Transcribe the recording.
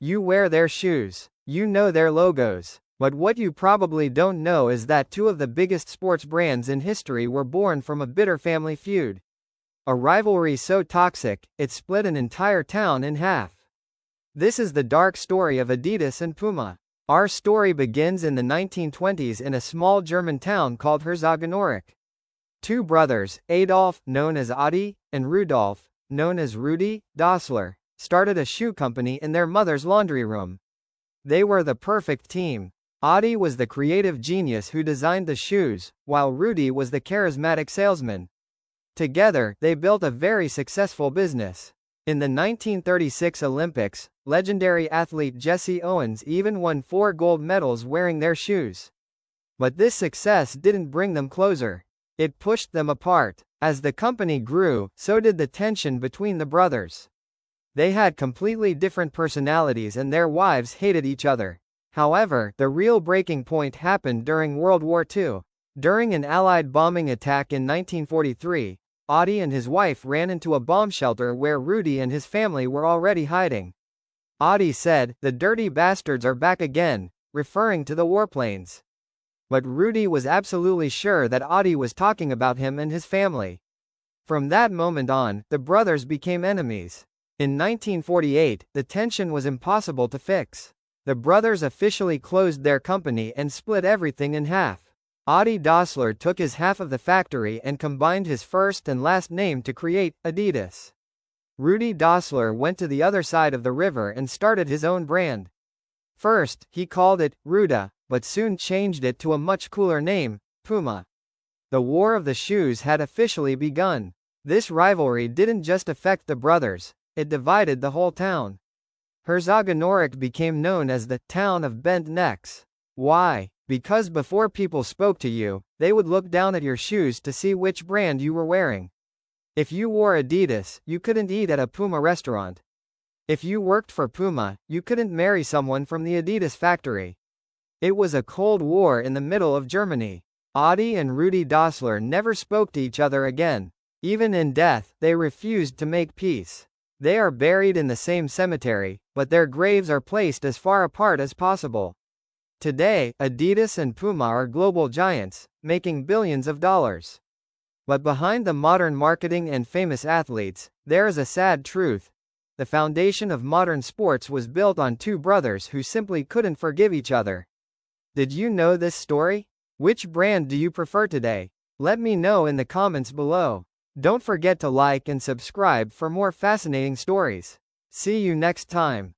You wear their shoes. You know their logos. But what you probably don't know is that two of the biggest sports brands in history were born from a bitter family feud. A rivalry so toxic, it split an entire town in half. This is the dark story of Adidas and Puma. Our story begins in the 1920s in a small German town called Herzogenaurach. Two brothers, Adolf, known as Adi, and Rudolf, known as Rudi, Dassler, started a shoe company in their mother's laundry room. They were the perfect team. Adi was the creative genius who designed the shoes, while Rudi was the charismatic salesman. Together, they built a very successful business. In the 1936 Olympics, legendary athlete Jesse Owens even won 4 gold medals wearing their shoes. But this success didn't bring them closer. It pushed them apart. As the company grew, so did the tension between the brothers. They had completely different personalities and their wives hated each other. However, the real breaking point happened during World War II. During an Allied bombing attack in 1943, Adi and his wife ran into a bomb shelter where Rudi and his family were already hiding. Adi said, "The dirty bastards are back again," referring to the warplanes. But Rudi was absolutely sure that Adi was talking about him and his family. From that moment on, the brothers became enemies. In 1948, the tension was impossible to fix. The brothers officially closed their company and split everything in half. Adi Dassler took his half of the factory and combined his first and last name to create Adidas. Rudi Dassler went to the other side of the river and started his own brand. First, he called it Ruda, but soon changed it to a much cooler name, Puma. The War of the Shoes had officially begun. This rivalry didn't just affect the brothers, it divided the whole town. Herzogenaurach became known as the town of bent necks. Why? Because before people spoke to you, they would look down at your shoes to see which brand you were wearing. If you wore Adidas, you couldn't eat at a Puma restaurant. If you worked for Puma, you couldn't marry someone from the Adidas factory. It was a cold war in the middle of Germany. Adi and Rudi Dassler never spoke to each other again. Even in death, they refused to make peace. They are buried in the same cemetery, but their graves are placed as far apart as possible. Today, Adidas and Puma are global giants, making billions of dollars. But behind the modern marketing and famous athletes, there is a sad truth. The foundation of modern sports was built on two brothers who simply couldn't forgive each other. Did you know this story? Which brand do you prefer today? Let me know in the comments below. Don't forget to like and subscribe for more fascinating stories. See you next time.